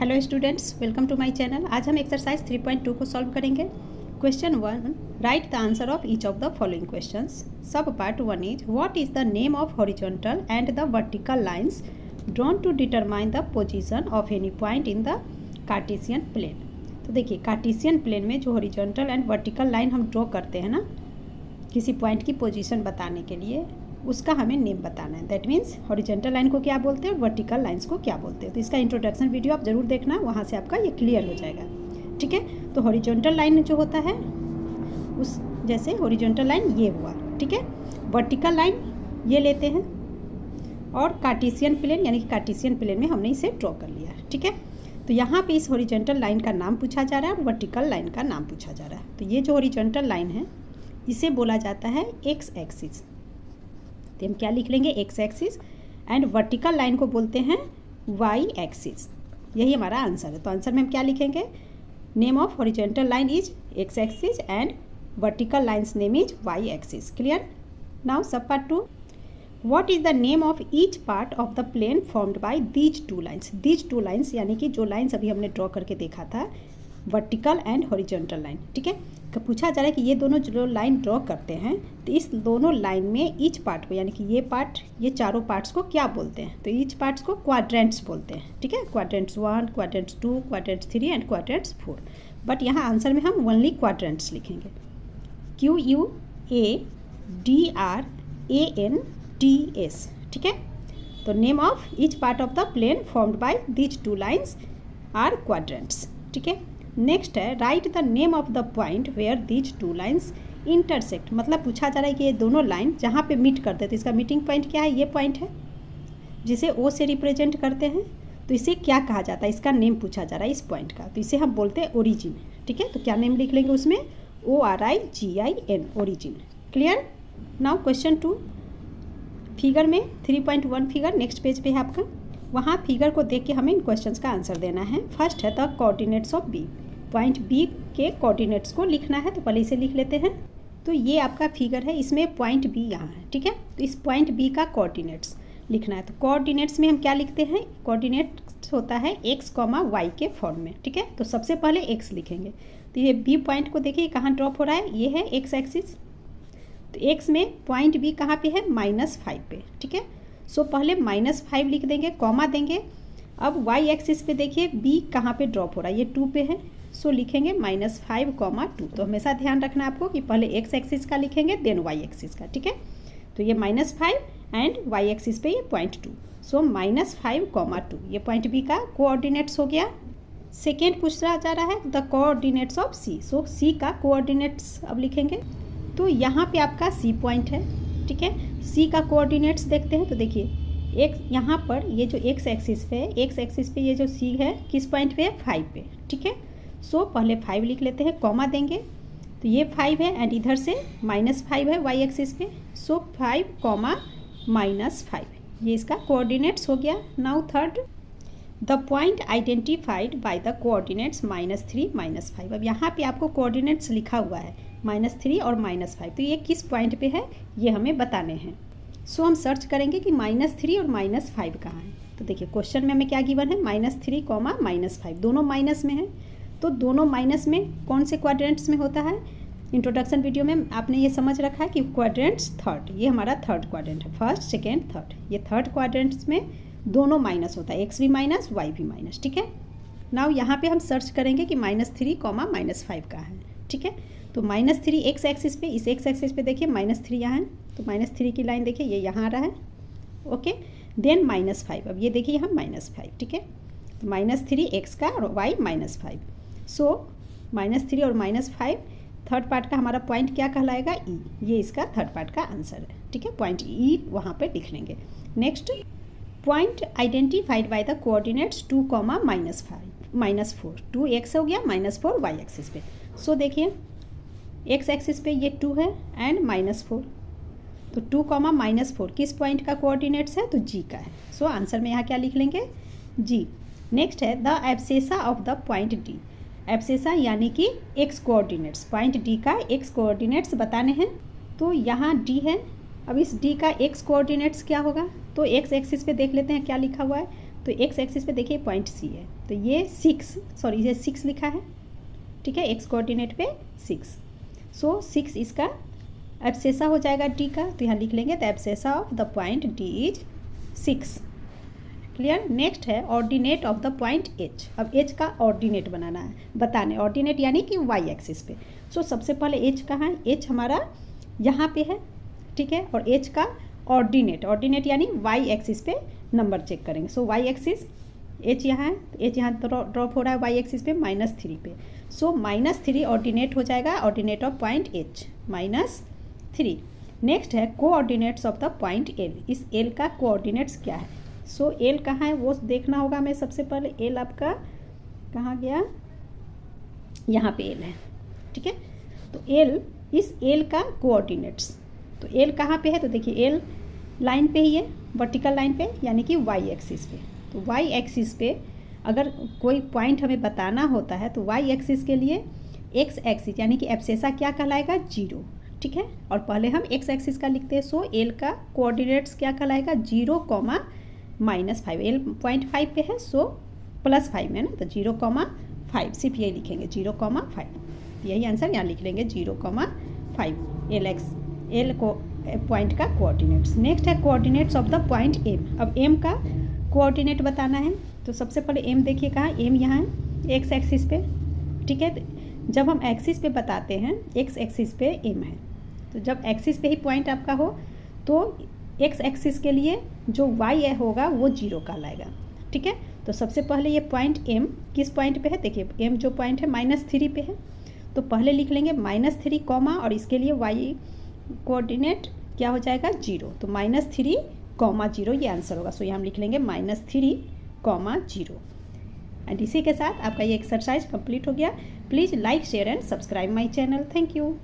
Hello students, welcome to my channel. आज हम exercise 3.2 को सॉल्व करेंगे। Question 1, write the answer of each of the following questions. Sub part 1 is what is the name of horizontal and the vertical lines drawn to determine the position of any point in the Cartesian plane. तो देखिए, Cartesian plane में जो horizontal and vertical line हम draw करते हैं ना, किसी point की पोजीशन बताने के लिए, उसका हमें नेम बताना है। दैट मीन्स हॉरिजॉन्टल लाइन को क्या बोलते हैं और वर्टिकल लाइंस को क्या बोलते हैं। तो इसका इंट्रोडक्शन वीडियो आप ज़रूर देखना, वहाँ से आपका ये क्लियर हो जाएगा। ठीक है, तो हॉरिजॉन्टल लाइन जो होता है उस जैसे हॉरिजॉन्टल लाइन ये हुआ, ठीक है। वर्टिकल लाइन ये लेते हैं और कार्टेशियन प्लेन यानी कि कार्टेशियन प्लेन में हमने इसे ड्रॉ कर लिया है। ठीक है, तो यहाँ पे इस हॉरिजॉन्टल लाइन का नाम पूछा जा रहा है और वर्टिकल लाइन का नाम पूछा जा रहा है। तो ये जो हॉरिजॉन्टल लाइन है इसे बोला जाता है एक्स एक्सिस। तो हम क्या लिख लेंगे, x axis. And vertical line को बोलते हैं वाई एक्सिस। यही हमारा आंसर है। तो आंसर में हम क्या लिखेंगे, name of horizontal line is x axis and vertical lines name is y axis. Clear. Now sub part 2, what is the name of each part of the plane formed by these two lines. These two lines यानी कि जो lines अभी हमने draw करके देखा था, vertical and horizontal line. ठीक है, तो पूछा जा रहा है कि ये दोनों जो लाइन ड्रॉ करते हैं तो इस दोनों लाइन में ईच पार्ट को यानी कि ये पार्ट, ये चारों पार्ट्स को क्या बोलते हैं। तो ईच पार्ट्स को क्वाड्रेंट्स बोलते हैं। ठीक है, quadrants 1, quadrants 2, quadrants 3 and quadrants 4। But यहाँ आंसर में हम ओनली क्वाड्रेंट्स लिखेंगे, QUADRANTS। ठीक है, तो name of each part of the plane formed by these two lines are quadrants. ठीक है, नेक्स्ट है right the name of the point where these two lines intersect. मतलब पूछा जा रहा है कि ये दोनों लाइन जहाँ पे मीट करते हैं, तो इसका मीटिंग पॉइंट क्या है, ये पॉइंट है जिसे O से रिप्रेजेंट करते हैं। तो इसे क्या कहा जाता है, इसका नेम पूछा जा रहा है इस पॉइंट का। तो इसे हम बोलते हैं ओरिजिन। ठीक है, तो क्या नेम लिख लेंगे उसमें, ORIGIN, origin. Clear. Now question 2, figure में 3.1 फिगर नेक्स्ट पेज पे है आपका। वहाँ फिगर को देख के हमें इन क्वेश्चंस का आंसर देना है। फर्स्ट है the coordinates of B. Point B के कोऑर्डिनेट्स को लिखना है, तो पहले इसे लिख लेते हैं। तो ये आपका फिगर है, इसमें पॉइंट बी यहाँ है। ठीक है, तो इस पॉइंट बी का कोऑर्डिनेट्स लिखना है। तो कोऑर्डिनेट्स में हम क्या लिखते हैं, कोऑर्डिनेट्स होता है x, y के फॉर्म में। ठीक है, तो सबसे पहले x लिखेंगे। तो ये बी पॉइंट को देखिए कहाँ ड्रॉप हो रहा है, ये है एक्स एक्सिस। तो x में पॉइंट बी कहाँ पे है, -5 पे। ठीक है, सो पहले -5 लिख देंगे, कॉमा देंगे। अब y एक्सिस पे देखिए b कहाँ पे ड्रॉप हो रहा है, ये 2 पे है। सो लिखेंगे -5, 2। तो हमेशा ध्यान रखना आपको कि पहले x एक्सिस का लिखेंगे देन y एक्सिस का। ठीक है, तो ये -5 एंड y एक्सिस पे ये 0.2। सो -5, 2 ये पॉइंट b का कोऑर्डिनेट्स हो गया। सेकेंड पूछा जा रहा है the coordinates of c। So c का कोऑर्डिनेट्स अब लिखेंगे। तो यहाँ पे आपका c पॉइंट है। ठीक है, c का कोऑर्डिनेट्स देखते हैं। तो देखिए एक यहाँ पर ये जो x एक्सिस पे है, x एक्सिस पे ये जो c है किस पॉइंट पे है, 5 पे। ठीक है, सो पहले 5 लिख लेते हैं, कॉमा देंगे। तो ये 5 है एंड इधर से -5 है y एक्सिस पे। सो 5, -5 ये इसका कोऑर्डिनेट्स हो गया। Now third, the point identified by the coordinates -3, -5। अब यहाँ पे आपको कोऑर्डिनेट्स लिखा हुआ है -3 और -5। तो ये किस पॉइंट पे है ये हमें बताने हैं। सो हम सर्च करेंगे कि -3 और -5 कहाँ है। तो देखिए क्वेश्चन में हमें क्या गिवन है, -3, -5 दोनों माइनस में है। तो दोनों माइनस में कौन से क्वाड्रेंट्स में होता है, इंट्रोडक्शन वीडियो में आपने ये समझ रखा है कि क्वाड्रेंट्स थर्ड, ये हमारा थर्ड क्वाड्रेंट है, फर्स्ट सेकेंड थर्ड। ये थर्ड क्वाड्रेंट्स में दोनों माइनस होता है, x भी माइनस y भी माइनस। ठीक है, नाउ यहाँ पे हम सर्च करेंगे कि -3, -5 कहाँ है। ठीक है, तो -3 x एक्सिस पे, इस x एक्सिस पे देखिए -3 यहाँ है। तो -3 की लाइन देखिए ये यहाँ आ रहा है। Okay, then -5। अब ये देखिए यहाँ -5। ठीक है, तो -3 x का और y -5। सो -3 और -5 थर्ड पार्ट का हमारा पॉइंट क्या कहलाएगा, E। ये इसका थर्ड पार्ट का आंसर है। ठीक है, पॉइंट E वहाँ पे लिख लेंगे। Next, point identified by the coordinates 2, -4। 2x हो गया, -4 y एक्सिस पे। सो देखिए x एक्सिस पे ये 2 है एंड -4। तो 2, -4 किस पॉइंट का कोऑर्डिनेट्स है, तो G का है। सो आंसर में यहाँ क्या लिख लेंगे, G। नेक्स्ट है the abscissa of the point D। Abscissa यानी कि x कोऑर्डिनेट्स, पॉइंट D का x कोऑर्डिनेट्स बताने हैं। तो यहाँ D है। अब इस D का x कोऑर्डिनेट्स क्या होगा, तो x एक्सिस पे देख लेते हैं क्या लिखा हुआ है, तो एक्स एक्सिस पे देखिए पॉइंट सी है, तो ये 6 लिखा है, ठीक है, एक्स कोऑर्डिनेट पे 6। सो 6 इसका एब्सेसा हो जाएगा डी का, तो यहाँ लिख लेंगे the abscissa of the point D is 6। Clear. Next है ordinate of the point H. अब एच का ऑर्डिनेट बनाना है, बताने ऑर्डिनेट यानी कि वाई एक्सिस पे। सो सबसे पहले एच कहाँ है, एच हमारा यहाँ पे है, ठीक है, और एच का ऑर्डिनेट यानी वाई एक्सिस पे नंबर चेक करेंगे। सो वाई एक्सिस एच यहाँ है, एच यहाँ ड्रॉप हो रहा है वाई एक्सिस पे -3 पे। सो -3 ऑर्डिनेट हो जाएगा, ordinate of point H -3। Next है coordinates of the point L. इस एल का कोऑर्डिनेट्स क्या है। सो एल कहाँ है वो देखना होगा हमें। सबसे पहले एल आपका कहाँ गया, यहाँ पे एल है, ठीक है। तो एल, इस एल का कोऑर्डिनेट्स, तो एल कहाँ पे है, तो देखिए एल लाइन पे ही है, वर्टिकल लाइन पे, यानी कि वाई एक्सिस पे। तो वाई एक्सिस पे अगर कोई पॉइंट हमें बताना होता है तो वाई एक्सिस के लिए एक्स एक्सिस यानी कि एब्सेसा क्या कहलाएगा, 0, ठीक है। और पहले हम एक्स एक्सिस का लिखते हैं। सो एल का कोऑर्डिनेट्स क्या कहलाएगा, 0, -5। एल 0.5 पे है, सो +5 है ना, तो 0,5 सिर्फ ये लिखेंगे 0,5। यही आंसर यहाँ लिख लेंगे 0,5 एल को पॉइंट का कोऑर्डिनेट्स। नेक्स्ट है coordinates of the point M. अब एम का कोऑर्डिनेट बताना है, तो सबसे पहले एम देखिए कहाँ, एम यहाँ है एक्स एक्सिस पे, ठीक है। जब हम एक्सिस पे बताते हैं, एक्स एक्सिस पे एम है, तो जब एक्सिस पे ही पॉइंट आपका हो तो एक्स एक्सिस के लिए जो वाई होगा वो 0 कहलाएगा, ठीक है। तो सबसे पहले ये पॉइंट एम किस पॉइंट पे है, देखिए एम जो पॉइंट है -3 पे है, तो पहले लिख लेंगे -3 कॉमा, और इसके लिए वाई कोऑर्डिनेट क्या हो जाएगा, 0। तो -3,0 ये आंसर होगा। सो यहाँ हम लिख लेंगे -3,0। एंड इसी के साथ आपका ये एक्सरसाइज कंप्लीट हो गया। Please like, share and subscribe my channel. Thank you.